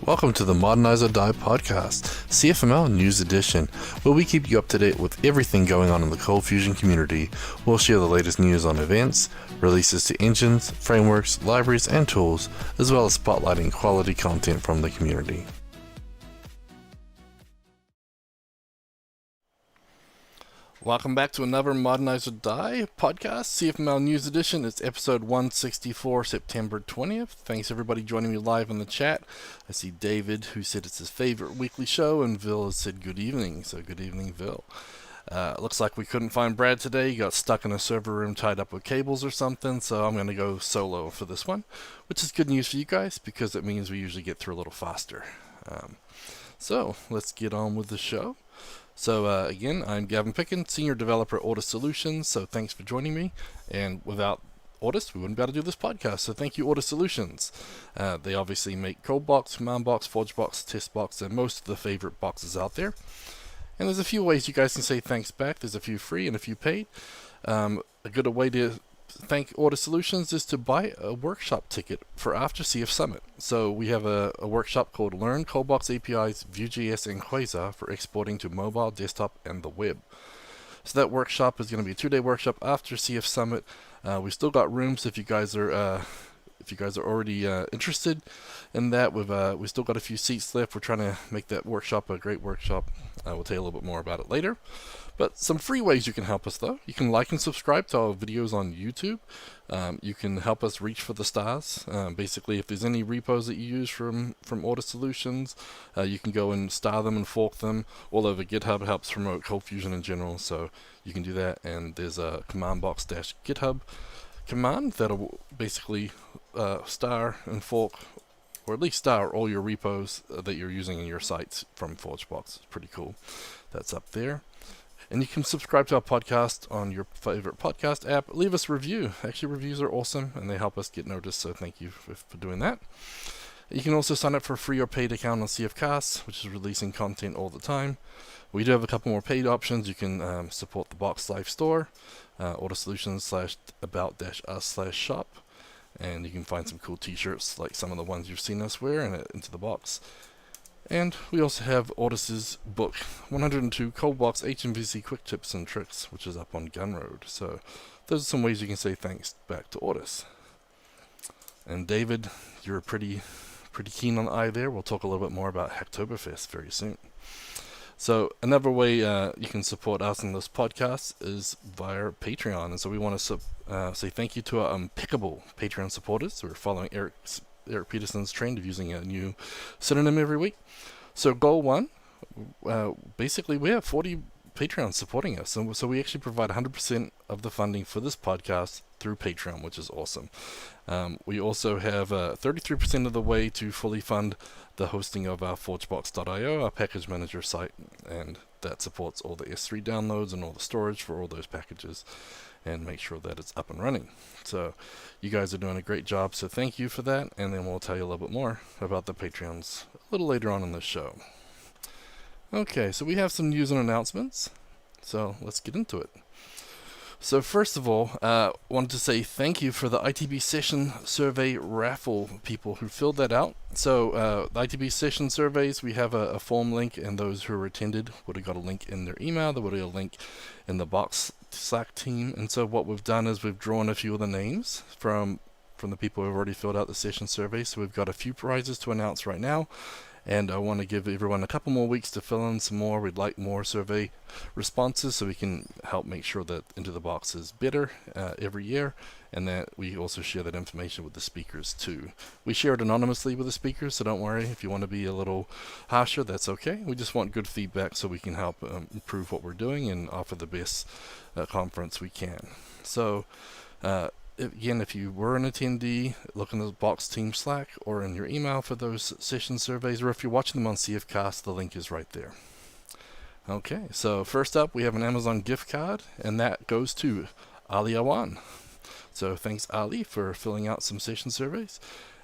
Welcome to the Modernize or Die podcast, CFML News Edition, where we keep you up to date with everything going on in the Cold Fusion community. We'll share the latest news on events, releases to engines, frameworks, libraries, and tools, as well as spotlighting quality content from the community. Welcome back to another Modernize or Die podcast, CFML News Edition. It's episode 164, September 20th. Thanks everybody joining me live in the chat. I see David, who said it's his favorite weekly show, and Vil has said good evening. So good evening, Vil. Looks like we couldn't find Brad today. He got stuck in a server room tied up with cables or something, so I'm going to go solo for this one, which is good news for you guys because it means we usually get through a little faster. So let's get on with the show. So again, I'm Gavin Picken, Senior Developer at Ortus Solutions, so thanks for joining me. And without Ortus, we wouldn't be able to do this podcast, so thank you, Ortus Solutions. They obviously make CodeBox, CommandBox, ForgeBox, TestBox, and most of the favorite boxes out there. And there's a few ways you guys can say thanks back. There's a few free and a few paid. A good way to thank Ortus Solutions is to buy a workshop ticket for after CF Summit. So we have a workshop called Learn CodeBox APIs, Vue.js, and Quasar for exporting to mobile, desktop, and the web. So that workshop is going to be a 2-day workshop after CF Summit. We still got rooms if you guys are already interested in that. We still got a few seats left. We're trying to make that workshop a great workshop. We'll tell you a little bit more about it later. But some free ways you can help us, though. You can like and subscribe to our videos on YouTube. You can help us reach for the stars. Basically, if there's any repos that you use from Ortus Solutions, you can go and star them and fork them all over GitHub. It helps promote Cold Fusion in general, so you can do that. And there's a commandbox-github command that'll basically star and fork, or at least star all your repos that you're using in your sites from ForgeBox. It's pretty cool. That's up there. And you can subscribe to our podcast on your favorite podcast app. Leave us a review. Actually, reviews are awesome, and they help us get noticed, so thank you for doing that. You can also sign up for a free or paid account on CFCasts, which is releasing content all the time. We do have a couple more paid options. You can support the Box Live store, ortussolutions/about-us/shop, and you can find some cool t-shirts like some of the ones you've seen us wear into the box. And we also have Ortus's book, 102 CodeBox HMVC Quick Tips and Tricks, which is up on Gumroad. So those are some ways you can say thanks back to Ortus. And David, you're pretty keen on I there. We'll talk a little bit more about Hacktoberfest very soon. So another way you can support us in this podcast is via Patreon. And so we want to say thank you to our impeccable Patreon supporters who are following Eric Peterson's trend of using a new synonym every week. So goal 1, basically we have 40 Patreons supporting us, and so we actually provide 100% of the funding for this podcast through Patreon, which is awesome. We also have 33% of the way to fully fund the hosting of our ForgeBox.io, our package manager site, and that supports all the S3 downloads and all the storage for all those packages, and make sure that it's up and running. So you guys are doing a great job, so thank you for that, and then we'll tell you a little bit more about the Patreons a little later on in the show. Okay, so we have some news and announcements, so let's get into it. So first of all, wanted to say thank you for the ITB session survey raffle people who filled that out. So the ITB session surveys, we have a form link, and those who attended would have got a link in their email. There would have a link in the Box Slack team. And so what we've done is we've drawn a few of the names from the people who have already filled out the session survey. So we've got a few prizes to announce right now. And I want to give everyone a couple more weeks to fill in some more. We'd like more survey responses so we can help make sure that Into the Box is better every year, and that we also share that information with the speakers too. We share it anonymously with the speakers, so don't worry. If you want to be a little harsher, that's okay. We just want good feedback so we can help improve what we're doing and offer the best conference we can. So again, if you were an attendee, look in the Box Team Slack or in your email for those session surveys, or if you're watching them on CFcast, the link is right there. Okay, so first up, we have an Amazon gift card, and that goes to Ali Awan. So thanks, Ali, for filling out some session surveys.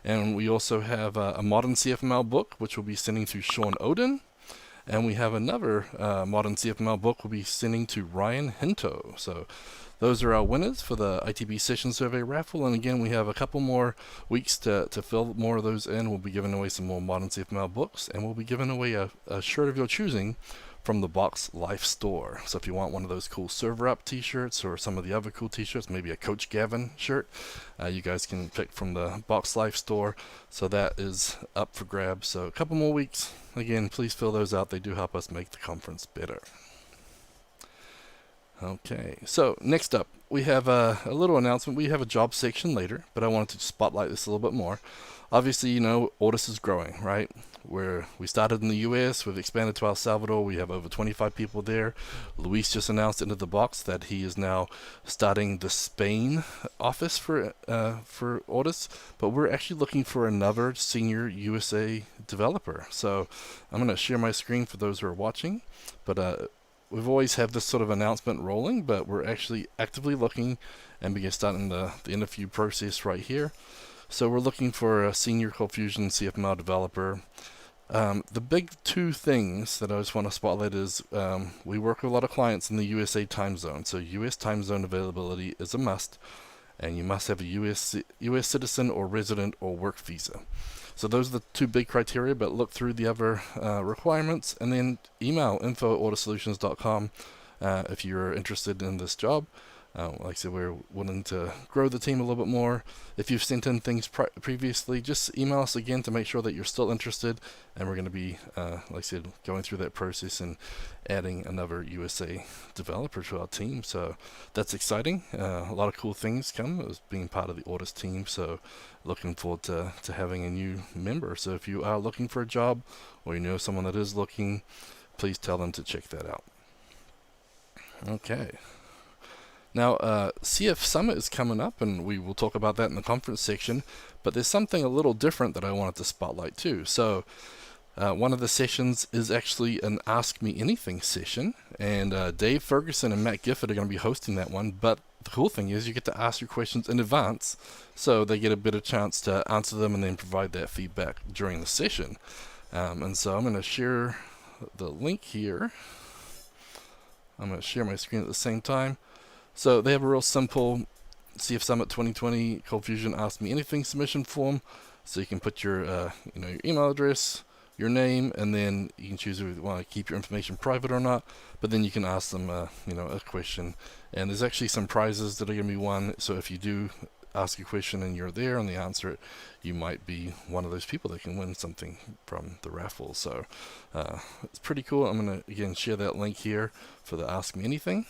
And we also have a modern CFML book, which we'll be sending to Sean Oden. And we have another modern CFML book we'll be sending to Ryan Hinto. So those are our winners for the ITB Session Survey Raffle. And again, we have a couple more weeks to fill more of those in. We'll be giving away some more modern CFML books, and we'll be giving away a shirt of your choosing from the Box Life store. So if you want one of those cool server up t-shirts or some of the other cool t-shirts, maybe a Coach Gavin shirt, you guys can pick from the Box Life store. So that is up for grabs. So a couple more weeks. Again, please fill those out. They do help us make the conference better. Okay, so next up, we have a little announcement. We have a job section later, but I wanted to spotlight this a little bit more. Obviously, you know, Ortus is growing, right? We started in the US, we've expanded to El Salvador, we have over 25 people there. Luis just announced into the box that he is now starting the Spain office for Ortus, but we're actually looking for another senior USA developer. So I'm going to share my screen for those who are watching, but we've always had this sort of announcement rolling, but we're actually actively looking and begin starting the interview process right here. So we're looking for a senior Cold Fusion CFML developer. The big two things that I just want to spotlight is we work with a lot of clients in the USA time zone. So US time zone availability is a must, and you must have a US citizen or resident or work visa. So those are the two big criteria, but look through the other requirements, and then email info@ortussolutions.com if you're interested in this job. Like I said, we're willing to grow the team a little bit more. If you've sent in things previously, just email us again to make sure that you're still interested, and we're going to be, like I said, going through that process and adding another USA developer to our team. So that's exciting. A lot of cool things come as being part of the Ortus team, so looking forward to having a new member. So if you are looking for a job, or you know someone that is looking, please tell them to check that out. Okay. Now, CF Summit is coming up, and we will talk about that in the conference section, but there's something a little different that I wanted to spotlight too. So one of the sessions is actually an Ask Me Anything session, and Dave Ferguson and Matt Gifford are going to be hosting that one, but the cool thing is you get to ask your questions in advance, so they get a better chance to answer them and then provide that feedback during the session. And so I'm going to share the link here. I'm going to share my screen at the same time. So they have a real simple CF Summit 2020 Cold Fusion Ask Me Anything submission form. So you can put your your email address, your name, and then you can choose if you want to keep your information private or not. But then you can ask them a question. And there's actually some prizes that are going to be won. So if you do ask a question and you're there and they answer it, you might be one of those people that can win something from the raffle. So it's pretty cool. I'm going to again share that link here for the Ask Me Anything.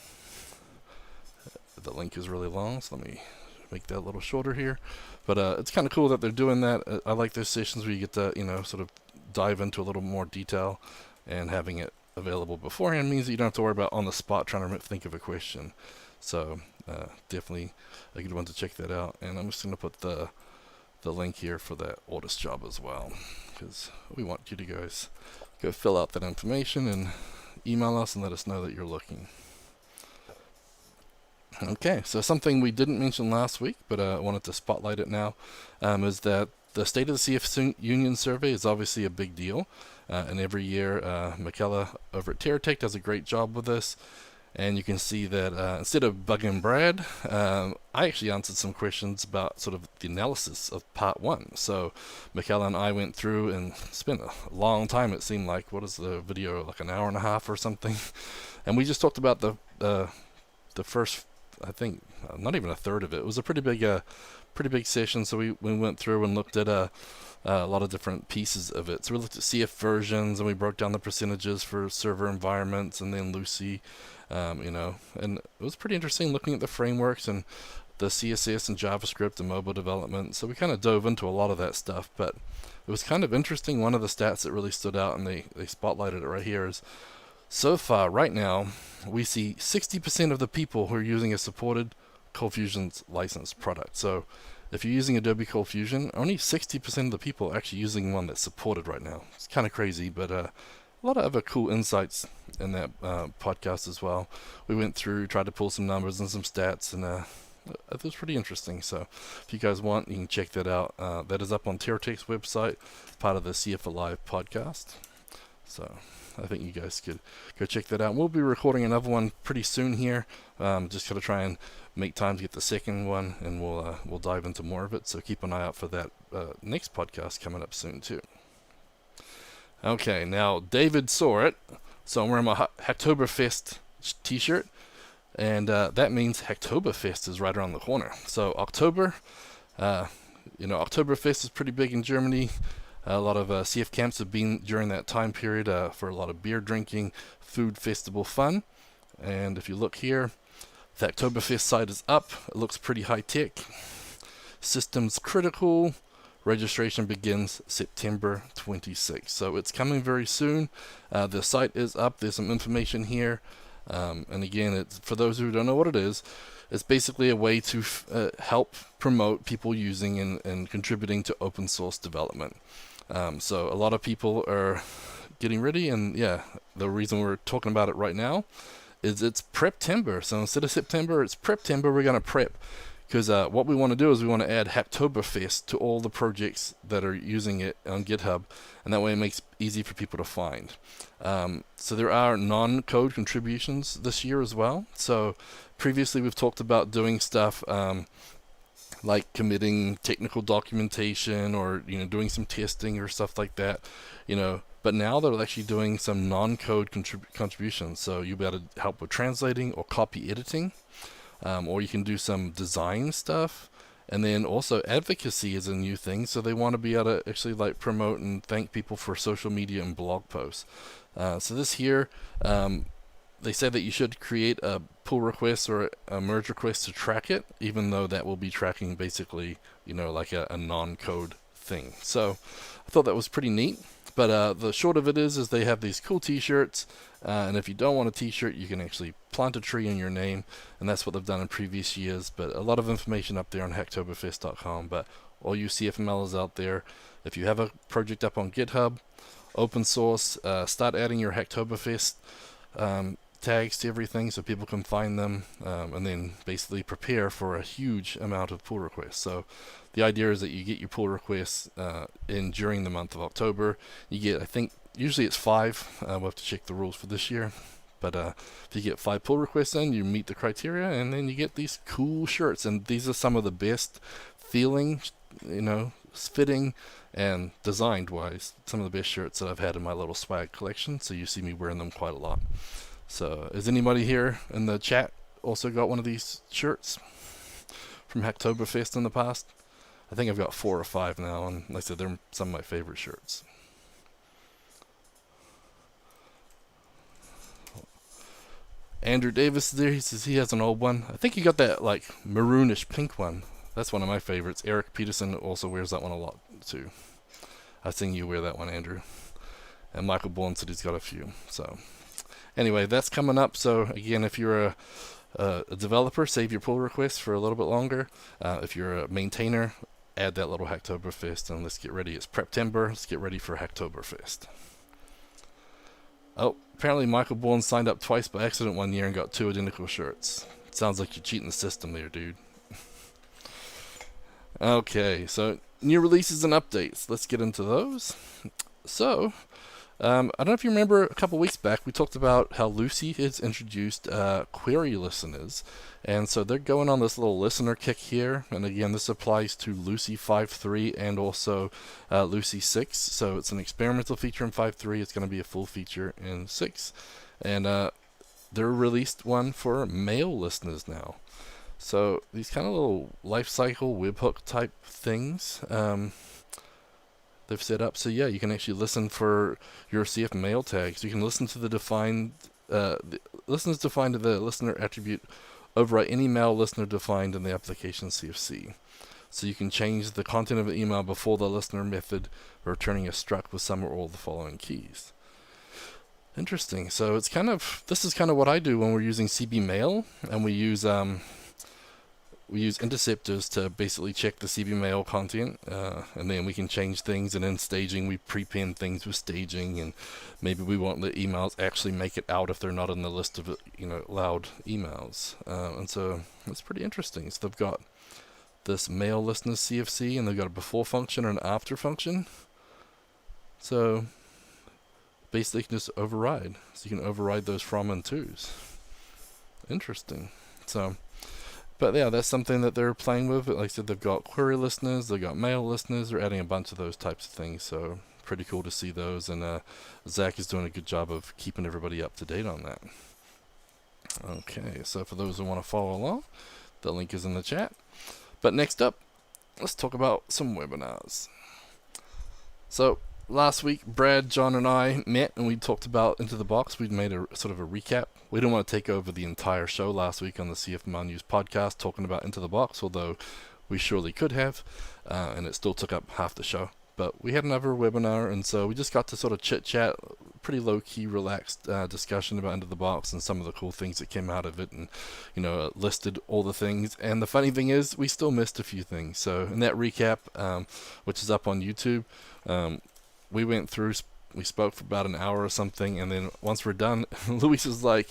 The link is really long, so let me make that a little shorter here. But it's kind of cool that they're doing that. I like those sessions where you get to, sort of dive into a little more detail, and having it available beforehand means that you don't have to worry about on the spot trying to think of a question. So definitely a good one to check that out. And I'm just going to put the link here for that Ortus job as well, because we want you to guys go fill out that information and email us and let us know that you're looking. Okay, so something we didn't mention last week, but I wanted to spotlight it now, is that the State of the CF Union survey is obviously a big deal, and every year Michaela over at TerraTech does a great job with this, and you can see that instead of bugging Brad, I actually answered some questions about sort of the analysis of part 1. So Michaela and I went through and spent a long time, it seemed like. What is the video, like an hour and a half or something? And we just talked about the first, I think, not even a third of it. It was a pretty big session. So we went through and looked at a lot of different pieces of it. So we looked at CF versions, and we broke down the percentages for server environments, and then Lucee, and it was pretty interesting looking at the frameworks and the CSS and JavaScript and mobile development. So we kind of dove into a lot of that stuff, but it was kind of interesting. One of the stats that really stood out, and they spotlighted it right here, is so far, right now, we see 60% of the people who are using a supported Cold Fusion's licensed product. So if you're using Adobe Cold Fusion, only 60% of the people are actually using one that's supported right now. It's kind of crazy, but a lot of other cool insights in that podcast as well. We went through, tried to pull some numbers and some stats, and it was pretty interesting. So if you guys want, you can check that out. That is up on TerraTech's website, part of the CF Alive podcast. So I think you guys could go check that out. We'll be recording another one pretty soon here. Just going to try and make time to get the second one, and we'll dive into more of it. So keep an eye out for that next podcast coming up soon too. Okay, now David saw it, so I'm wearing my Hacktoberfest t-shirt, and that means Hacktoberfest is right around the corner. So October, Oktoberfest is pretty big in Germany. A lot of CF camps have been during that time period for a lot of beer drinking, food festival fun. And if you look here, the Oktoberfest site is up. It looks pretty high tech. Systems critical. Registration begins September 26th. So it's coming very soon. The site is up. There's some information here. And again, it's, for those who don't know what it is, it's basically a way to help promote people using and contributing to open source development. So a lot of people are getting ready, and yeah, the reason we're talking about it right now is it's Preptember. So instead of September, it's Preptember. We're going to prep, because what we want to do is we want to add Hacktoberfest to all the projects that are using it on GitHub, and that way it makes it easy for people to find. So there are non-code contributions this year as well. So previously we've talked about doing stuff like committing technical documentation, or doing some testing or stuff like that, but now they're actually doing some non-code contributions. So you'll be able to help with translating or copy editing, or you can do some design stuff. And then also advocacy is a new thing, so they want to be able to actually like promote and thank people for social media and blog posts. So this here, they say that you should create a pull request or a merge request to track it, even though that will be tracking basically, like a non-code thing. So I thought that was pretty neat. But the short of it is they have these cool t-shirts, and if you don't want a t-shirt, you can actually plant a tree in your name, and that's what they've done in previous years. But a lot of information up there on hacktoberfest.com. But all you CFMLers out there, if you have a project up on GitHub, open source, start adding your Hacktoberfest tags to everything so people can find them, and then basically prepare for a huge amount of pull requests. So the idea is that you get your pull requests in during the month of October. You get, I think, usually it's 5. We'll have to check the rules for this year. But if you get 5 pull requests in, you meet the criteria, and then you get these cool shirts. And these are some of the best feeling, fitting, and designed-wise, some of the best shirts that I've had in my little swag collection. So you see me wearing them quite a lot. So has anybody here in the chat also got one of these shirts from Hacktoberfest in the past? I think I've got 4 or 5 now, and like I said, they're some of my favorite shirts. Andrew Davis is there. He says he has an old one. I think he got that like maroonish pink one. That's one of my favorites. Eric Peterson also wears that one a lot too. I've seen you wear that one, Andrew. And Michael Bourne said he's got a few. So anyway, that's coming up. So again, if you're a developer, save your pull requests for a little bit longer. If you're a maintainer, add that little Hacktoberfest, and let's get ready. It's Preptember. Let's get ready for Hacktoberfest. Oh, apparently Michael Bourne signed up twice by accident one year and got 2 identical shirts. Sounds like you're cheating the system there, dude. Okay, so new releases and updates. Let's get into those. So, I don't know if you remember a couple weeks back, we talked about how Lucee has introduced query listeners. And so they're going on this little listener kick here. And again, this applies to Lucee 5.3 and also Lucee 6. So it's an experimental feature in 5.3. It's going to be a full feature in 6. And they're released one for mail listeners now. So these kind of little lifecycle webhook type things they've set up. So yeah, you can actually listen for your CF mail tags. You can listen to the defined, listen is defined to the listener attribute, overwrite any mail listener defined in the application CFC. So you can change the content of an email before the listener method, returning a struct with some or all the following keys. Interesting. So it's kind of, this is kind of what I do when we're using CB mail, and we use interceptors to basically check the CB mail content, and then we can change things, and in staging we prepend things with staging, and maybe we want the emails actually make it out if they're not in the list of allowed emails, and so it's pretty interesting. So they've got this mail listener CFC, and they've got a before function and an after function. So basically you can just override. So you can override those from and tos. Interesting. So But yeah, that's something that they're playing with. Like I said, they've got query listeners, they've got mail listeners, they're adding a bunch of those types of things. So pretty cool to see those. And Zach is doing a good job of keeping everybody up to date on that. Okay, so for those who want to follow along, the link is in the chat. But next up, let's talk about some webinars. So last week, Brad, John, and I met and we talked about Into the Box. We'd made a sort of a recap. We didn't want to take over the entire show last week on the CFML News Podcast talking about Into the Box, although we surely could have, and it still took up half the show. But we had another webinar, and so we just got to sort of chit-chat, pretty low-key, relaxed discussion about Into the Box and some of the cool things that came out of it, and, listed all the things. And the funny thing is, we still missed a few things. So in that recap, which is up on YouTube, we went through, we spoke for about an hour or something, and then once we're done, Luis was like,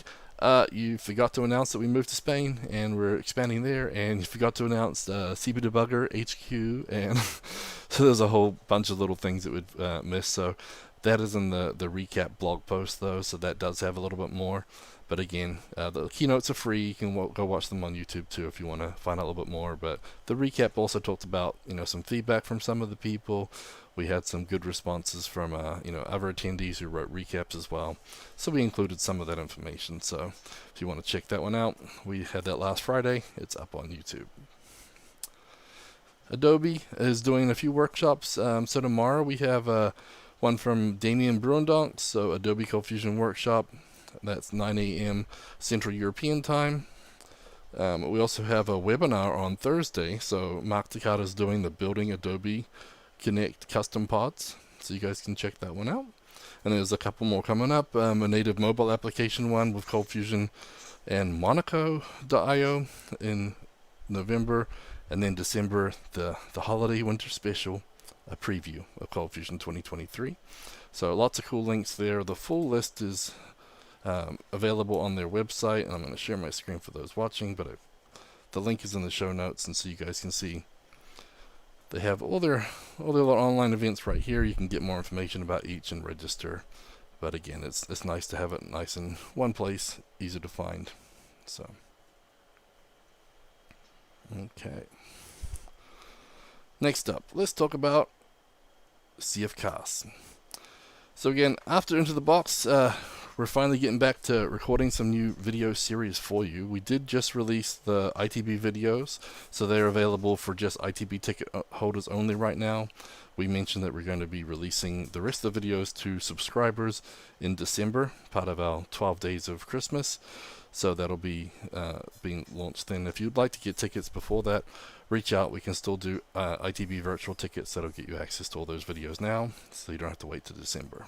you forgot to announce that we moved to Spain, and we're expanding there, and you forgot to announce CB Debugger HQ, and so there's a whole bunch of little things that we'd miss. So that is in the recap blog post, though, so that does have a little bit more. But again, the keynotes are free. You can go watch them on YouTube too if you want to find out a little bit more. But the recap also talked about some feedback from some of the people. We had some good responses from other attendees who wrote recaps as well. So we included some of that information. So if you want to check that one out, we had that last Friday. It's up on YouTube. Adobe is doing a few workshops. So tomorrow we have one from Damien Bruendonk, so Adobe Cold Fusion Workshop. That's 9 a.m. Central European Time. We also have a webinar on Thursday. So Mark Takata is doing the Building Adobe Connect Custom Pods. So you guys can check that one out. And there's a couple more coming up. A native mobile application one with Cold Fusion and Monaco.io in November. And then December, the holiday winter special, a preview of Cold Fusion 2023. So lots of cool links there. The full list is available on their website, and I'm going to share my screen for those watching, but the link is in the show notes, and so you guys can see they have all their online events right here. You can get more information about each and register. But again, it's nice to have it nice in one place, easy to find. So okay. Next up, let's talk about CFCasts. So again, after Into the Box, we're finally getting back to recording some new video series for you. We did just release the ITB videos, so they're available for just ITB ticket holders only right now. We mentioned that we're going to be releasing the rest of the videos to subscribers in December, part of our 12 days of Christmas. So that'll be being launched then. If you'd like to get tickets before that, reach out. We can still do ITB virtual tickets that'll get you access to all those videos now, so you don't have to wait till December.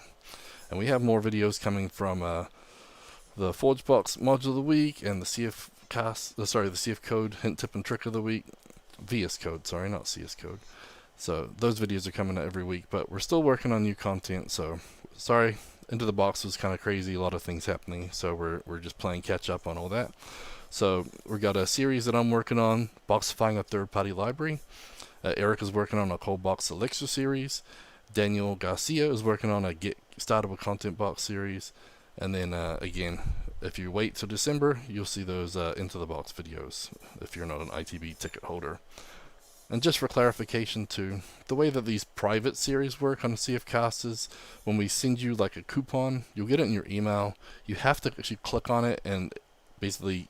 And we have more videos coming from the ForgeBox module of the week and the CFcast, the CF Code hint, tip, and trick of the week. VS Code, sorry, not CS Code. So those videos are coming out every week, but we're still working on new content. So sorry, Into the Box was kind of crazy, a lot of things happening. So we're just playing catch up on all that. So we got a series that I'm working on, boxifying a third-party library. Eric is working on a Cold Box Elixir series. Daniel Garcia is working on a Get Started with Content Box series. And then again, if you wait till December, you'll see those Into the Box videos if you're not an ITB ticket holder. And just for clarification too, the way that these private series work on CFCasts is when we send you like a coupon, you'll get it in your email. You have to actually click on it and basically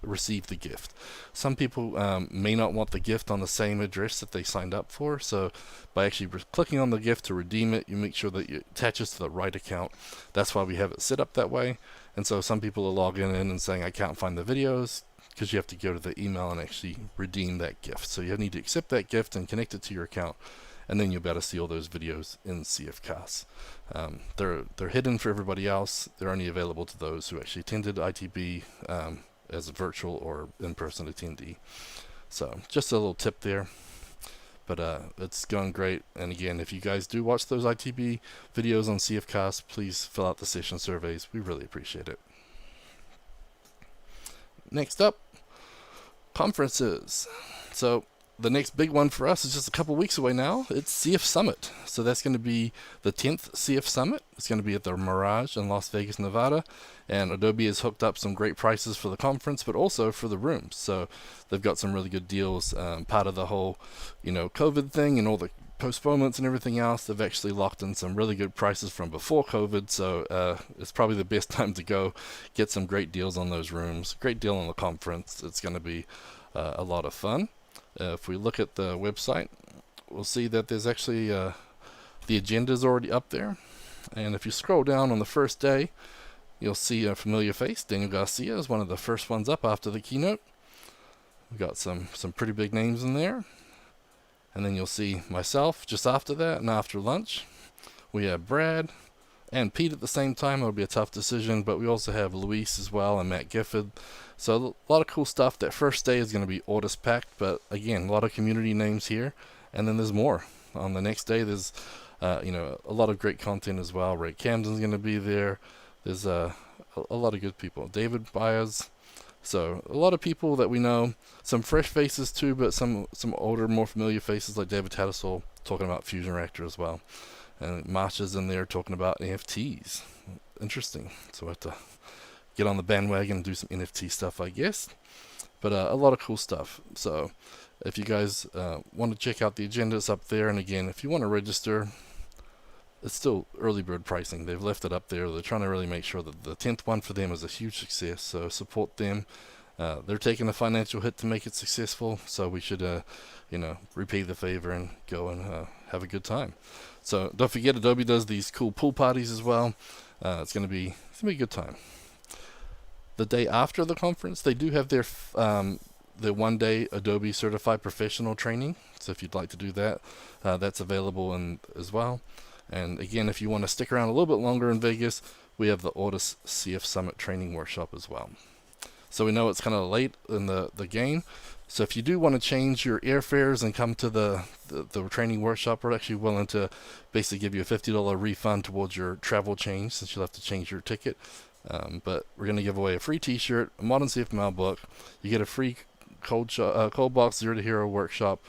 receive the gift. Some people may not want the gift on the same address that they signed up for, so by actually clicking on the gift to redeem it, you make sure that it attaches to the right account. That's why we have it set up that way. And so some people are logging in and saying, I can't find the videos, because you have to go to the email and actually redeem that gift. So you need to accept that gift and connect it to your account, and then you'll be able to see all those videos in CFCasts. They're hidden for everybody else. They're only available to those who actually attended ITB as a virtual or in-person attendee. So just a little tip there. But it's going great. And again, if you guys do watch those ITB videos on CFCasts, please fill out the session surveys. We really appreciate it. Next up, conferences. So the next big one for us is just a couple weeks away now. It's CF Summit. So that's going to be the 10th CF Summit. It's going to be at the Mirage in Las Vegas, Nevada. And Adobe has hooked up some great prices for the conference, but also for the rooms. So they've got some really good deals. Part of the whole, COVID thing and all the postponements and everything else, they've actually locked in some really good prices from before COVID. So it's probably the best time to go get some great deals on those rooms. Great deal on the conference. It's going to be a lot of fun. If we look at the website, we'll see that there's actually the agenda is already up there. And if you scroll down on the first day, you'll see a familiar face. Daniel Garcia is one of the first ones up after the keynote. We've got some pretty big names in there. And then you'll see myself just after that, and after lunch, we have Brad and Pete at the same time. It'll be a tough decision, but we also have Luis as well and Matt Gifford. So a lot of cool stuff. That first day is going to be Ortus packed, but again, a lot of community names here. And then there's more. On the next day, there's a lot of great content as well. Ray Camden's going to be there. There's a lot of good people. David Byers. So a lot of people that we know. Some fresh faces too, but some older, more familiar faces like David Tattersall talking about Fusion Reactor as well. And Marsha's in there talking about NFTs. Interesting. So we'll have to get on the bandwagon and do some NFT stuff, I guess. But a lot of cool stuff. So if you guys want to check out the agenda, it's up there. And again, if you want to register, it's still early bird pricing. They've left it up there. They're trying to really make sure that the 10th one for them is a huge success. So support them. They're taking a financial hit to make it successful. So we should, repay the favor and go and have a good time. So don't forget, Adobe does these cool pool parties as well. It's gonna be a good time. The day after the conference, they do have their 1-day Adobe Certified Professional Training. So if you'd like to do that, that's available as well. And again, if you want to stick around a little bit longer in Vegas, we have the Ortus CF Summit Training Workshop as well. So we know it's kind of late in the game. So if you do want to change your airfares and come to the training workshop, we're actually willing to basically give you a $50 refund towards your travel change, since you'll have to change your ticket. But we're going to give away a free t-shirt, a modern CFML book. You get a free cold box Zero to Hero workshop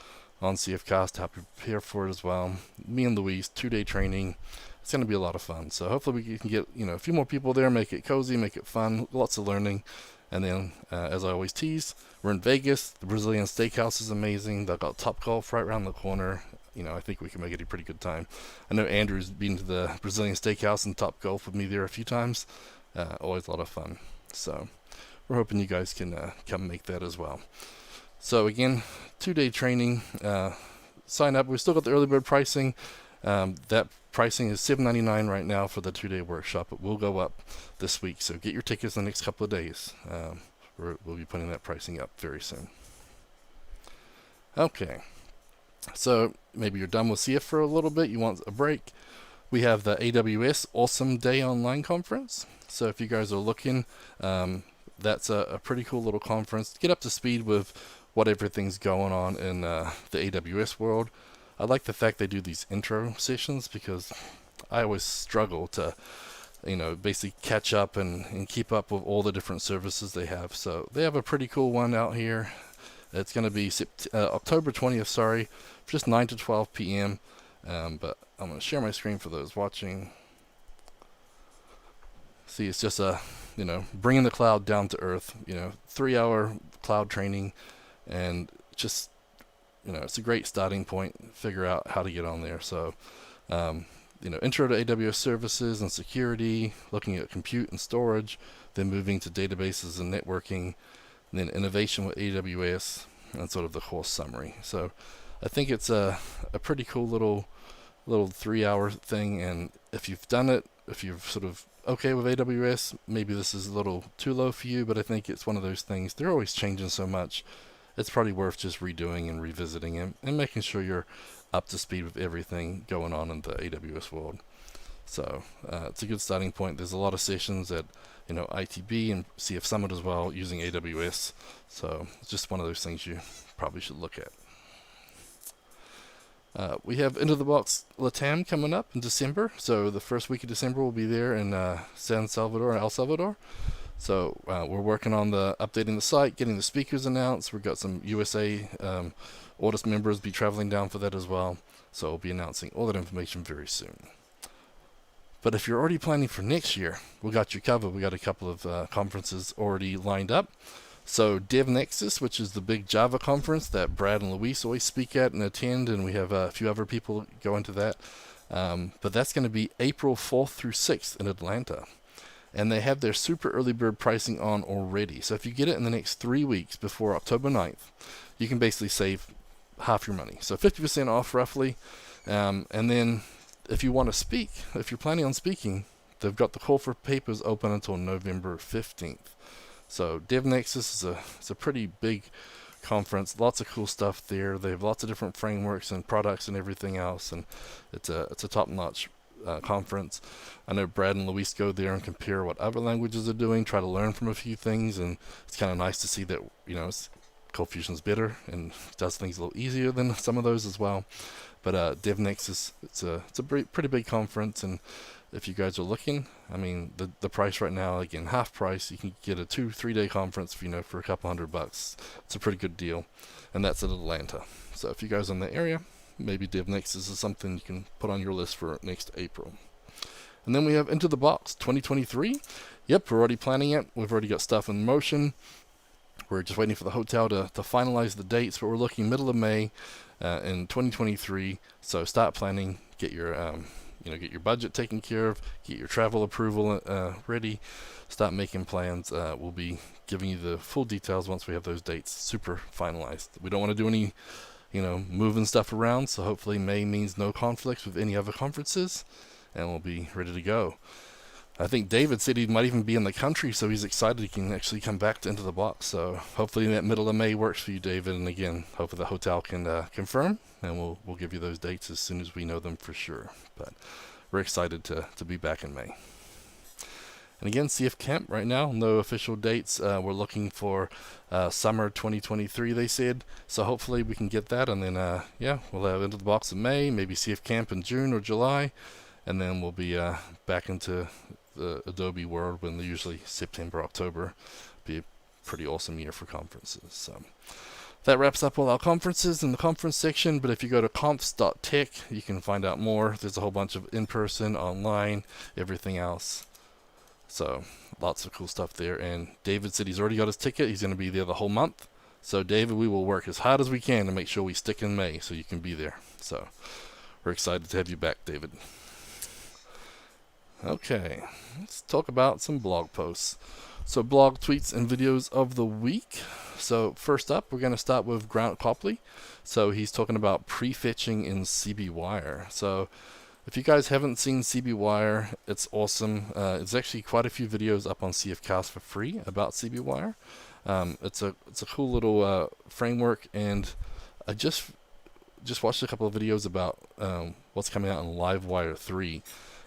on CFCasts to help you prepare for it as well. Me and Luis, 2-day training. It's going to be a lot of fun. So hopefully we can get a few more people there, make it cozy, make it fun, lots of learning. And then, as I always tease, we're in Vegas. The Brazilian Steakhouse is amazing. They've got Top Golf right around the corner. I think we can make it a pretty good time. I know Andrew's been to the Brazilian Steakhouse and Top Golf with me there a few times. Always a lot of fun. So we're hoping you guys can come make that as well. So again, 2-day training. Sign up. We've still got the early bird pricing. That pricing is $7.99 right now for the 2-day workshop. It will go up this week, so get your tickets in the next couple of days. We'll be putting that pricing up very soon. Okay, so maybe you're done with CF for a little bit, you want a break. We have the AWS Awesome Day Online Conference. So if you guys are looking, that's a pretty cool little conference to get up to speed with what everything's going on in the AWS world. I like the fact they do these intro sessions, because I always struggle to, basically catch up and keep up with all the different services they have. So they have a pretty cool one out here. It's going to be October 20th, just 9 to 12 p.m. But I'm going to share my screen for those watching. See, it's just bringing the cloud down to earth, 3-hour cloud training, and just, it's a great starting point. Figure out how to get on there. So, intro to AWS services and security, looking at compute and storage, then moving to databases and networking, and then innovation with AWS, and sort of the course summary. So, I think it's a pretty cool little 3-hour thing. And if you've done it, if you're sort of okay with AWS, maybe this is a little too low for you, but I think it's one of those things. They're always changing so much. It's probably worth just redoing and revisiting it and making sure you're up to speed with everything going on in the AWS world. So it's a good starting point. There's a lot of sessions at ITB and CF Summit as well using AWS. So it's just one of those things you probably should look at. We have Into the Box Latam coming up in December. So the first week of December we'll be there in San Salvador, El Salvador. So we're working on updating the site, getting the speakers announced. We've got some USA Ortus members be traveling down for that as well. So we'll be announcing all that information very soon. But if you're already planning for next year, we got you covered. We got a couple of conferences already lined up. So Dev Nexus, which is the big Java conference that Brad and Luis always speak at and attend, and we have a few other people go into that. But that's going to be April 4th through 6th in Atlanta. And they have their super early bird pricing on already. So if you get it in the next 3 weeks before October 9th, you can basically save half your money. So 50% off roughly. And then if you want to speak, if you're planning on speaking, they've got the call for papers open until November 15th. So DevNexus is a pretty big conference, lots of cool stuff there. They have lots of different frameworks and products and everything else, and it's a top-notch conference. I know Brad and Luis go there and compare what other languages are doing, try to learn from a few things, and it's kind of nice to see that, Cold Fusion's better and does things a little easier than some of those as well. But DevNexus, it's a pretty big conference, and if you guys are looking, I mean, the price right now, again, half price, you can get a 2-3 day conference, for a couple $100. It's a pretty good deal, and that's in Atlanta. So if you guys are in the area, maybe DevNexus is something you can put on your list for next April. And then we have Into the Box 2023. Yep, we're already planning it. We've already got stuff in motion. We're just waiting for the hotel to finalize the dates, but we're looking middle of May in 2023. So start planning, get your get your budget taken care of, get your travel approval ready, start making plans. We'll be giving you the full details once we have those dates super finalized. We don't want to do any, moving stuff around, so hopefully May means no conflicts with any other conferences, and we'll be ready to go. I think David said he might even be in the country, so he's excited he can actually come back to Into the Box. So hopefully that middle of May works for you, David. And again, hopefully the hotel can confirm, and we'll give you those dates as soon as we know them for sure. But we're excited to be back in May. And again, CF Camp right now, no official dates. We're looking for summer 2023, they said. So hopefully we can get that, and then we'll have Into the Box in May, maybe CF Camp in June or July, and then we'll be back into the Adobe world when they're usually September, October. Be a pretty awesome year for conferences. So that wraps up all our conferences in the conference section, but if you go to conf.tech, you can find out more. There's a whole bunch of in-person, online, everything else. So lots of cool stuff there. And David said he's already got his ticket. He's going to be there the whole month. So David, we will work as hard as we can to make sure we stick in May so you can be there. So we're excited to have you back, David. Okay, let's talk about some blog posts. So blog tweets and videos of the week. So first up, we're going to start with Grant Copley. So he's talking about prefetching in CBWire. So if you guys haven't seen CBWire, it's awesome. It's actually quite a few videos up on CFCasts for free about CBWire. It's a cool little framework, and I just watched a couple of videos about what's coming out in Livewire 3.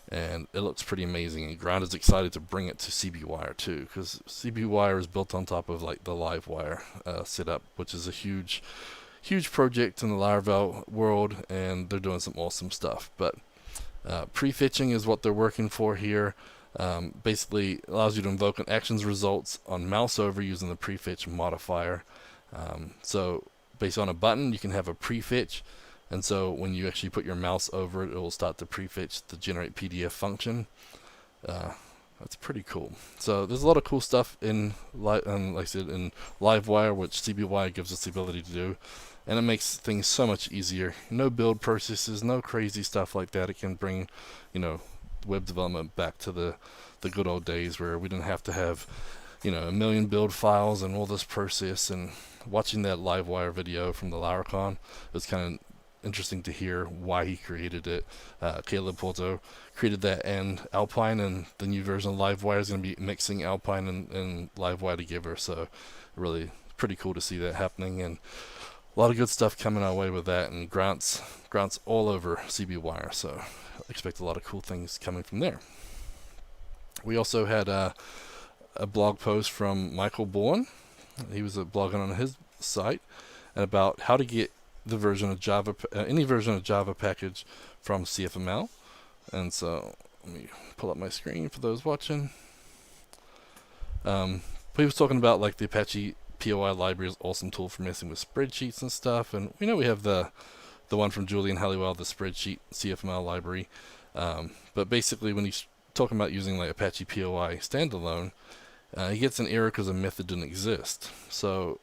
And it looks pretty amazing. And Grant is excited to bring it to CBWire too, because CBWire is built on top of like the Livewire setup, which is a huge project in the Laravel world, and they're doing some awesome stuff. But prefetching is what they're working for here. Basically allows you to invoke an actions results on mouse over using the prefetch modifier. So based on a button, you can have a prefetch. And so when you actually put your mouse over it, it will start to prefetch the generate PDF function. That's pretty cool. So there's a lot of cool stuff in, like I said, in Livewire, which CBWire gives us the ability to do. And it makes things so much easier. No build processes, no crazy stuff like that. It can bring, web development back to the good old days where we didn't have to have, a million build files and all this process. And watching that Livewire video from the Laracon, it was kind of interesting to hear why he created it. Caleb Porto created that, and Alpine, and the new version of Livewire is going to be mixing Alpine and Livewire together. So really pretty cool to see that happening, and a lot of good stuff coming our way with that. And Grant's all over CBWire, so expect a lot of cool things coming from there. We also had a blog post from Michael Bourne. He was blogging on his site about how to get the version of Java, any version of Java package from CFML. And so let me pull up my screen for those watching. He was talking about like the Apache POI library is an awesome tool for messing with spreadsheets and stuff. And we know we have the one from Julian Halliwell, the spreadsheet CFML library. But basically, when he's talking about using like Apache POI standalone, he gets an error because a method didn't exist. So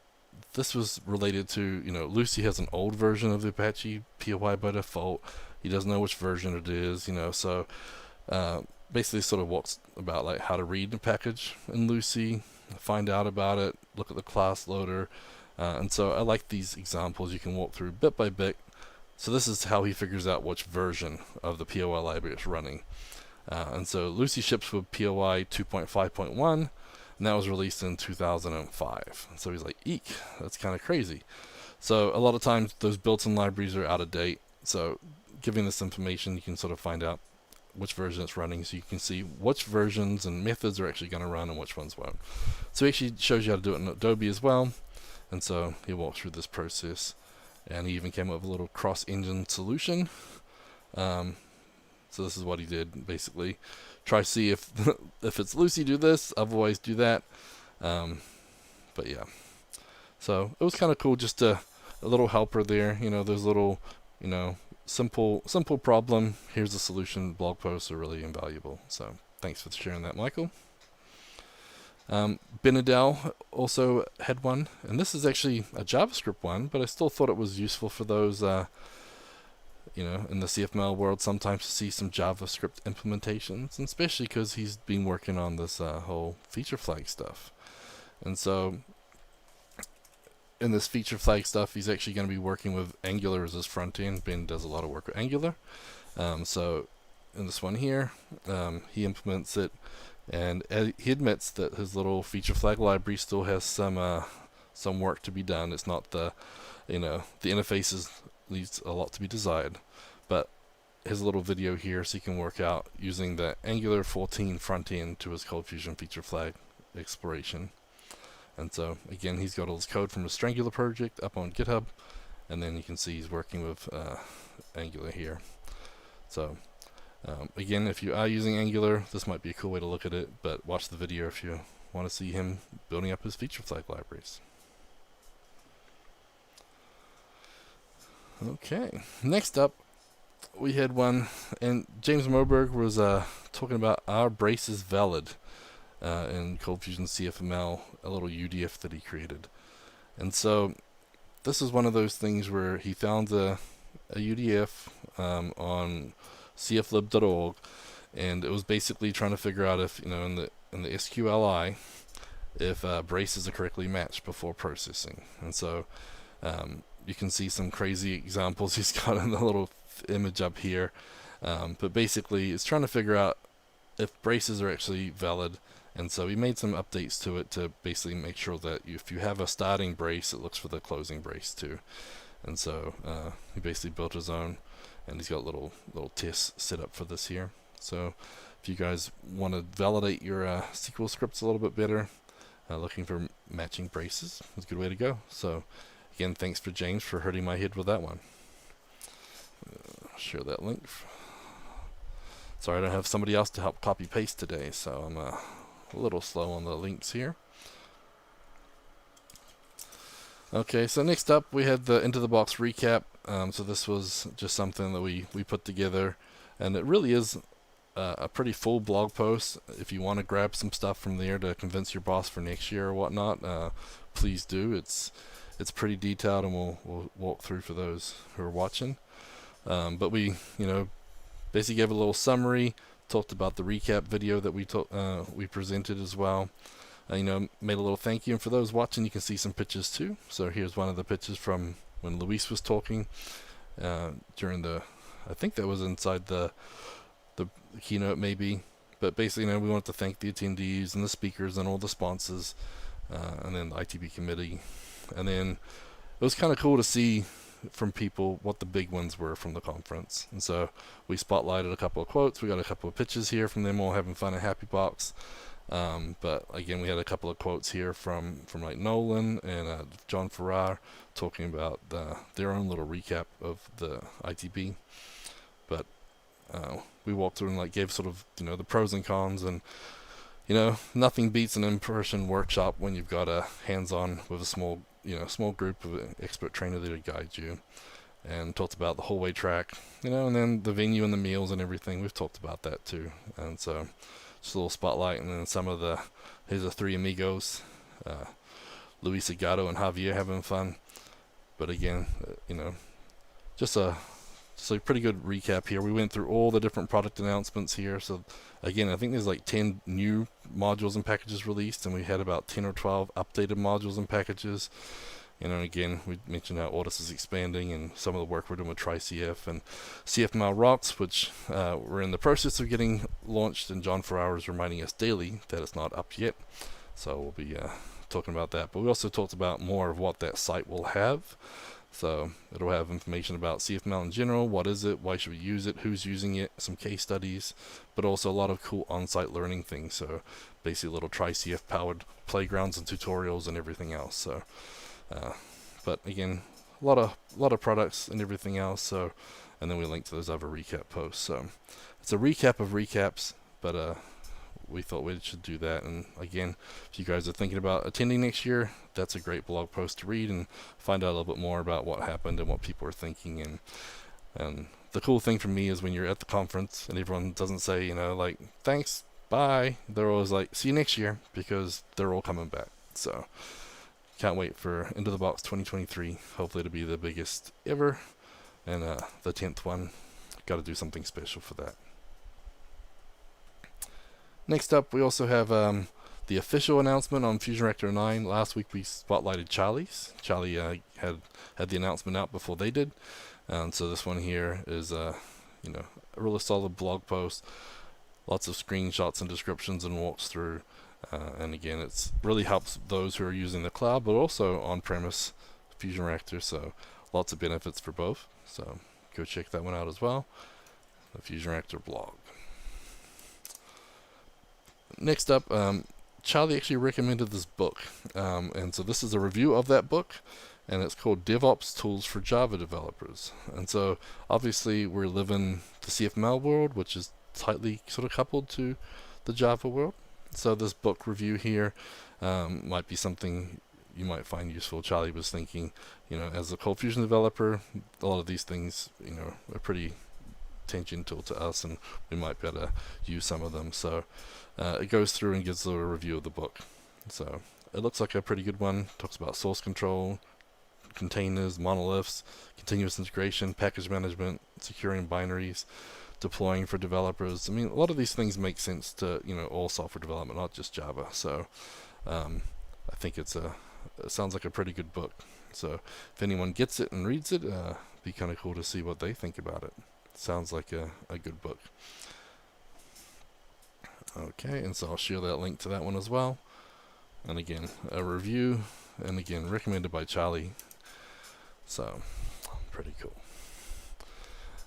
this was related to, Lucee has an old version of the Apache POI by default. He doesn't know which version it is, so basically sort of walks about like how to read the package in Lucee, find out about it, look at the class loader. And so I like these examples you can walk through bit by bit. So this is how he figures out which version of the POI library it's running. And so Lucee ships with POI 2.5.1, and that was released in 2005. And so he's like, eek, that's kind of crazy. So a lot of times those built-in libraries are out of date. So giving this information, you can sort of find out which version it's running, so you can see which versions and methods are actually going to run and which ones won't. So he actually shows you how to do it in Adobe as well. And so he walks through this process. And he even came up with a little cross-engine solution. So this is what he did, basically. Try to see if if it's Lucee, do this, otherwise do that. But yeah. So it was kind of cool, just a little helper there. Those little, simple problem. Here's a solution. Blog posts are really invaluable. So thanks for sharing that, Michael. Benadell also had one, and this is actually a JavaScript one, but I still thought it was useful for those, in the CFML world sometimes to see some JavaScript implementations, and especially because he's been working on this whole feature flag stuff. And so in this feature flag stuff, he's actually going to be working with Angular as his front end. Ben does a lot of work with Angular. So in this one here, he implements it. And he admits that his little feature flag library still has some work to be done. It's not the interfaces leaves a lot to be desired. But his little video here, so you can work out using the Angular 14 front end to his Cold Fusion feature flag exploration. And so again, he's got all his code from his Strangular project up on GitHub, and then you can see he's working with Angular here. So. Again, if you are using Angular, this might be a cool way to look at it, but watch the video if you want to see him building up his feature flag libraries. Okay, next up, we had one, and James Moberg was talking about our brace is valid in Cold Fusion CFML, a little UDF that he created. And so this is one of those things where he found a UDF on cflib.org, and it was basically trying to figure out if, in the SQLI, if braces are correctly matched before processing. And so you can see some crazy examples he's got in the little image up here. But basically, it's trying to figure out if braces are actually valid. And so he made some updates to it to basically make sure that if you have a starting brace, it looks for the closing brace too. And so he basically built his own. And he's got little tests set up for this here. So if you guys want to validate your SQL scripts a little bit better, looking for matching braces is a good way to go. So again, thanks for James for hurting my head with that one. Share that link. Sorry, I don't have somebody else to help copy paste today, so I'm a little slow on the links here. Okay, so next up we had the Into the Box recap. So this was just something that we put together, and it really is a pretty full blog post. If you want to grab some stuff from there to convince your boss for next year or whatnot, please do. It's pretty detailed, and we'll walk through for those who are watching. But we basically gave a little summary, talked about the recap video that we presented as well. Made a little thank you, and for those watching, you can see some pictures too. So here's one of the pictures from when Luis was talking during I think that was inside the keynote maybe. But basically, we want to thank the attendees and the speakers and all the sponsors, and then the ITB committee. And then it was kind of cool to see from people what the big ones were from the conference. And so we spotlighted a couple of quotes. We got a couple of pictures here from them all having fun at Happy Box. But again, we had a couple of quotes here from like Nolan and John Farrar talking about their own little recap of the ITB. But we walked through and gave sort of the pros and cons, and nothing beats an in-person workshop when you've got a hands-on with a small group of an expert trainer there to guide you. And talked about the hallway track, and then the venue and the meals and everything. We've talked about that too. And so just a little spotlight, and then here's the three amigos, Luis Agato and Javier having fun. But again, just a pretty good recap here. We went through all the different product announcements here. So again, I think there's like 10 new modules and packages released, and we had about 10 or 12 updated modules and packages. Again, we mentioned how Ortus is expanding and some of the work we're doing with TriCF and CFML Rocks, which we're in the process of getting launched, and John Ferrara is reminding us daily that it's not up yet. So we'll be talking about that. But we also talked about more of what that site will have. So it'll have information about CFML in general, what is it, why should we use it, who's using it, some case studies, but also a lot of cool on-site learning things. So basically little TriCF powered playgrounds and tutorials and everything else. So, but again, a lot of products and everything else. So, and then we link to those other recap posts. So it's a recap of recaps, but we thought we should do that. And again, if you guys are thinking about attending next year, that's a great blog post to read and find out a little bit more about what happened and what people are thinking. And the cool thing for me is when you're at the conference and everyone doesn't say, like, thanks, bye. They're always like, see you next year, because they're all coming back. So can't wait for Into the Box 2023. Hopefully it'll be the biggest ever. And the 10th one, got to do something special for that. Next up, we also have the official announcement on Fusion Reactor 9. Last week we spotlighted Charlie's. Charlie had the announcement out before they did. So this one here is a really solid blog post. Lots of screenshots and descriptions and walks through. And again, it's really helps those who are using the cloud, but also on-premise Fusion Reactor. So lots of benefits for both. So go check that one out as well. The Fusion Reactor blog. Next up, Charlie actually recommended this book, and so this is a review of that book, and it's called DevOps Tools for Java Developers. And so obviously we're living the CFML world, which is tightly sort of coupled to the Java world. So this book review here might be something you might find useful. Charlie was thinking, as a Cold Fusion developer, a lot of these things, are pretty tangential to us, and we might be able to use some of them. So it goes through and gives a little review of the book. So it looks like a pretty good one. Talks about source control, containers, monoliths, continuous integration, package management, securing binaries, deploying for developers. I mean, a lot of these things make sense to all software development, not just Java. So I think it sounds like a pretty good book. So if anyone gets it and reads it, be kind of cool to see what they think about it. Sounds like a good book. Okay, and so I'll share that link to that one as well. And again, a review, and again, recommended by Charlie. So, pretty cool.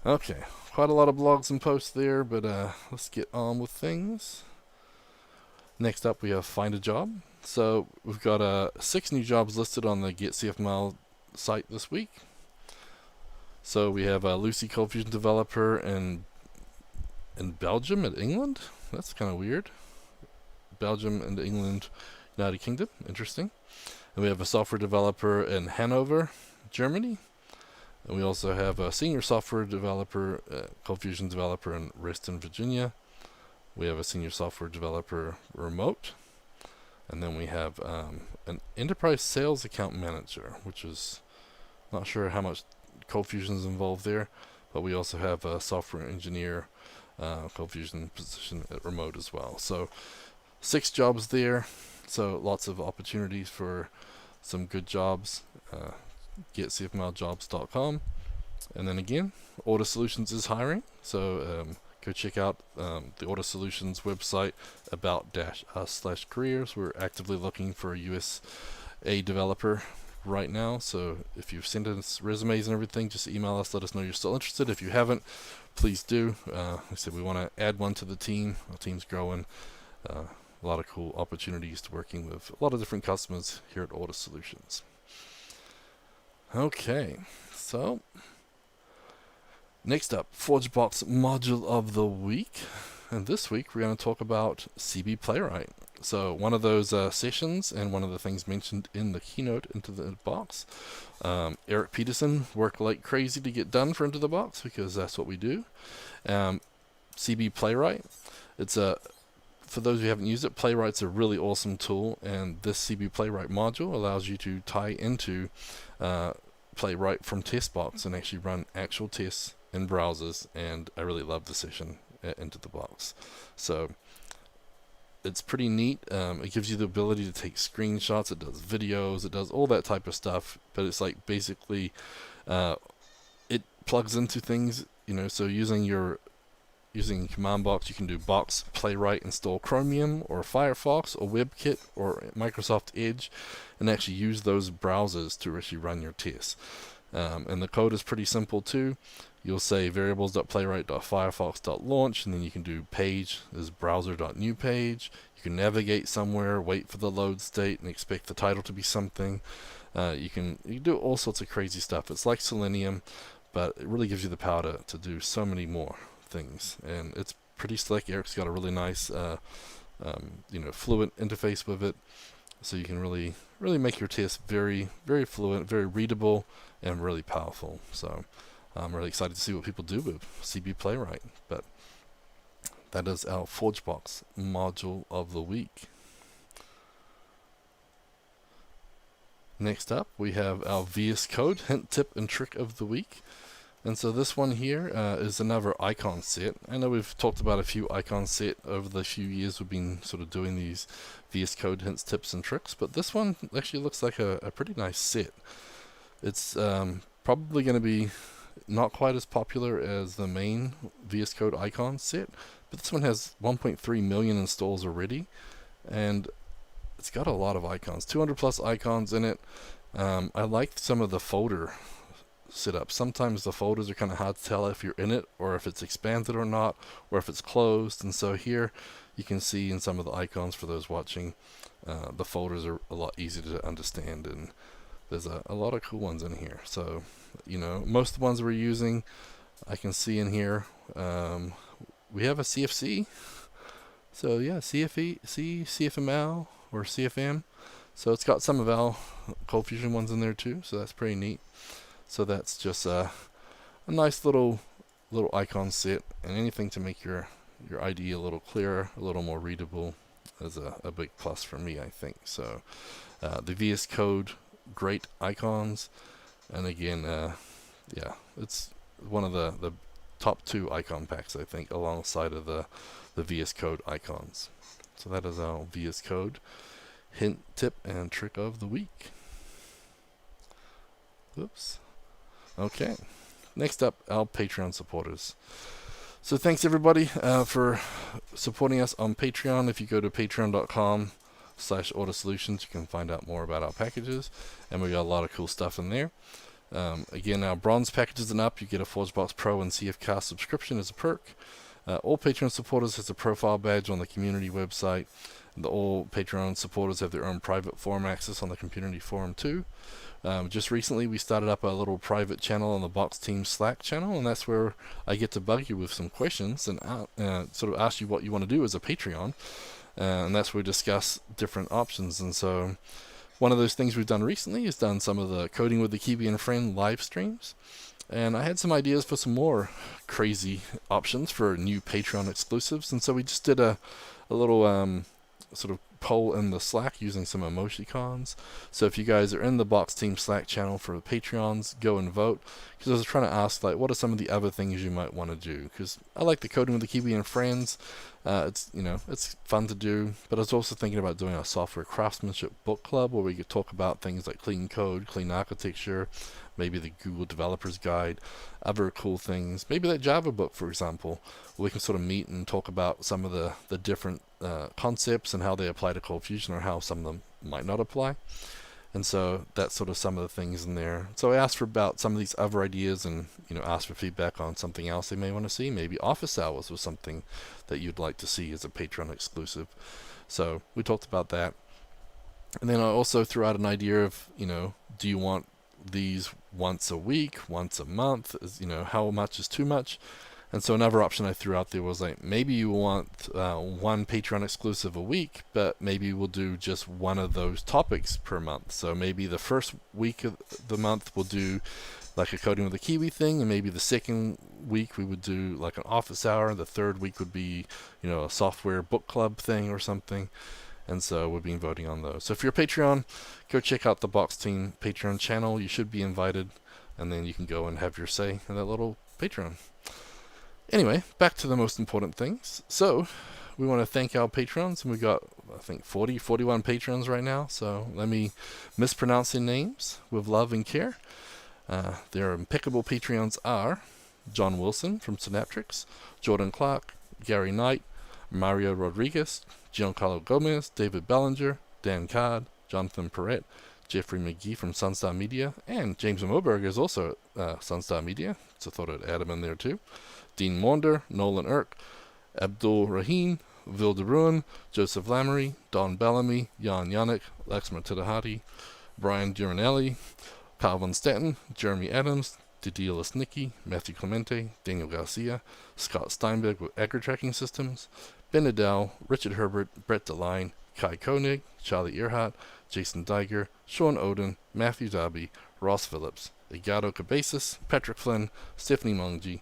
Okay, quite a lot of blogs and posts there, but let's get on with things. Next up, we have Find a Job. So, we've got 6 new jobs listed on the Get CFML site this week. So, we have a Lucee Cold Fusion developer in Belgium and England. That's kind of weird. Belgium and England, United Kingdom. Interesting. And we have a software developer in Hanover, Germany. And we also have a senior software developer, Cold Fusion developer in Reston, Virginia. We have a senior software developer remote. And then we have an enterprise sales account manager, which is not sure how much Cold Fusion is involved there. But we also have a software engineer Cold Fusion position at remote as well. So 6 jobs there. So lots of opportunities for some good jobs. GetCFMLjobs.com. And then again, Ortus Solutions is hiring. So go check out the Ortus Solutions website about-us/careers. We're actively looking for a USA developer right now. So if you've sent us resumes and everything, just email us, let us know you're still interested. If you haven't, please do. Like I said, we want to add one to the team. Our team's growing. A lot of cool opportunities to working with a lot of different customers here at Ortus Solutions. Okay, so next up, ForgeBox module of the week. And this week we're going to talk about CB Playwright. So one of those sessions and one of the things mentioned in the keynote Into the Box, Eric Peterson worked like crazy to get done for Into the Box because that's what we do. CB Playwright, for those who haven't used it, Playwright's a really awesome tool, and this CB Playwright module allows you to tie into Playwright from TestBox and actually run actual tests in browsers, and I really love the session Into the Box. So it's pretty neat. It gives you the ability to take screenshots, it does videos, it does all that type of stuff, but it's like basically it plugs into things, so using command box, you can do box playwright install Chromium or Firefox or WebKit or Microsoft Edge and actually use those browsers to actually run your tests. And the code is pretty simple too. You'll say variables.playwright.firefox.launch, and then you can do page is browser.new page. You can navigate somewhere, wait for the load state, and expect the title to be something. You can do all sorts of crazy stuff. It's like Selenium, but it really gives you the power to do so many more things, and it's pretty slick. Eric's got a really nice fluent interface with it, so you can really make your tests very, very fluent, very readable, and really powerful. So I'm really excited to see what people do with CB Playwright. But that is our ForgeBox module of the week. Next up, we have our VS Code hint, tip, and trick of the week. And so this one here is another icon set. I know we've talked about a few icon set over the few years we've been sort of doing these VS Code hints, tips, and tricks, but this one actually looks like a pretty nice set. It's probably going to be not quite as popular as the main VS Code icon set, but this one has 1.3 million installs already, and it's got a lot of icons, 200 plus icons in it. I like some of the folder setup. Sometimes the folders are kind of hard to tell if you're in it or if it's expanded or not, or if it's closed. And so here you can see in some of the icons for those watching, the folders are a lot easier to understand, and there's a lot of cool ones in here. So most of the ones we're using, I can see in here. We have a CFC, so yeah, CFML or CFM. So it's got some of our Cold Fusion ones in there too, so that's pretty neat. So that's just a nice little icon set, and anything to make your IDE a little clearer, a little more readable is a big plus for me, I think. So the VS Code, great icons, and again, yeah, it's one of the top 2 icon packs, I think, alongside of the VS Code icons. So that is our VS Code hint, tip, and trick of the week. Oops. Okay, next up, our Patreon supporters. So thanks everybody for supporting us on Patreon. If you go to patreon.com/AutoSolutions, you can find out more about our packages, and we got a lot of cool stuff in there. Again, our bronze packages and up, you get a ForgeBox Pro and CFCast subscription as a perk. All Patreon supporters has a profile badge on the community website. All Patreon supporters have their own private forum access on the community forum too. Just recently we started up a little private channel on the Box Team Slack channel, and that's where I get to bug you with some questions and sort of ask you what you want to do as a Patreon, and that's where we discuss different options. And so one of those things we've done recently is done some of the Coding with the Kiwi and Friend live streams, and I had some ideas for some more crazy options for new Patreon exclusives, and so we just did a little sort of poll in the Slack using some emoticons. So if you guys are in the Box Team Slack channel for the Patreons, go and vote, because I was trying to ask, like, what are some of the other things you might want to do, because I like the Coding with the Kiwi and Friends. It's fun to do, but I was also thinking about doing a software craftsmanship book club where we could talk about things like clean code, clean architecture, maybe the Google Developers Guide, other cool things, maybe that Java book, for example, where we can sort of meet and talk about some of the different concepts and how they apply to Cold Fusion, or how some of them might not apply. And so that's sort of some of the things in there. So I asked for about some of these other ideas, and asked for feedback on something else they may want to see. Maybe office hours was something that you'd like to see as a Patreon exclusive. So we talked about that. And then I also threw out an idea of, do you want these once a week, once a month? How much is too much? And so another option I threw out there was like, maybe you want one Patreon exclusive a week, but maybe we'll do just one of those topics per month. So maybe the first week of the month we'll do like a coding with a Kiwi thing, and maybe the second week we would do like an office hour. The third week would be, a software book club thing or something. And so we've been voting on those. So if you're a Patreon, go check out the Box Team Patreon channel. You should be invited, and then you can go and have your say in that little Patreon. Anyway, back to the most important things. So, we want to thank our patrons, and we got, I think, 41 patrons right now. So, let me mispronounce their names with love and care. Their impeccable Patreons are John Wilson from Synaptrix, Jordan Clark, Gary Knight, Mario Rodriguez, Giancarlo Gomez, David Bellinger, Dan Card, Jonathan Perrett, Jeffrey McGee from Sunstar Media, and James Moberg is also at Sunstar Media, so I thought I'd add him in there too. Dean Maunder, Nolan Irk, Abdul Rahim, Vil de Ruin, Joseph Lamery, Don Bellamy, Jan Yannick, Laxman Tidahati, Brian Duranelli, Calvin Stanton, Jeremy Adams, Didier Lesnicki, Matthew Clemente, Daniel Garcia, Scott Steinberg with Agri-Tracking Systems, Ben Adele, Richard Herbert, Brett DeLine, Kai Koenig, Charlie Earhart, Jason Diger, Sean Oden, Matthew Darby, Ross Phillips, Egado Cabezas, Patrick Flynn, Stephanie Mungji,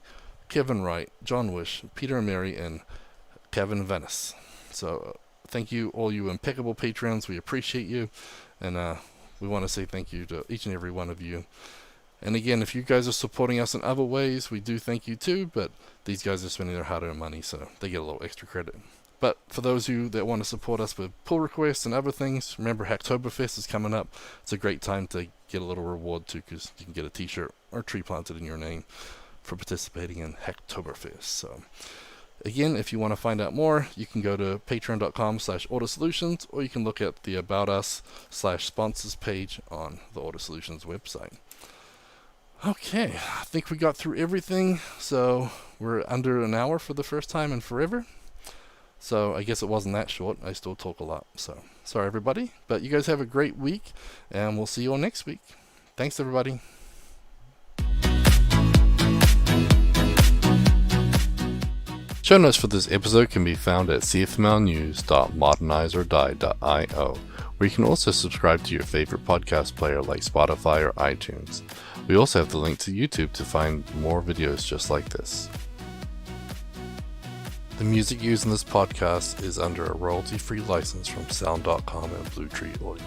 Kevin Wright, John Wish, Peter and Mary, and Kevin Venice. So thank you, all you impeccable patrons. We appreciate you, and we want to say thank you to each and every one of you. And again, if you guys are supporting us in other ways, we do thank you too, but these guys are spending their hard-earned money, so they get a little extra credit. But for those of you that want to support us with pull requests and other things, remember Hacktoberfest is coming up. It's a great time to get a little reward too, because you can get a t-shirt or a tree planted in your name for participating in Hacktoberfest. So again, if you want to find out more, you can go to patreon.com/AutoSolutions, or you can look at the About Us/sponsors page on the AutoSolutions website. Okay, I think we got through everything, so we're under an hour for the first time in forever. So I guess it wasn't that short. I still talk a lot, so sorry everybody. But you guys have a great week, and we'll see you all next week. Thanks everybody. Show notes for this episode can be found at cfmlnews.modernizeordie.io, where you can also subscribe to your favorite podcast player like Spotify or iTunes. We also have the link to YouTube to find more videos just like this. The music used in this podcast is under a royalty-free license from Sound.com and Blue Tree Audio.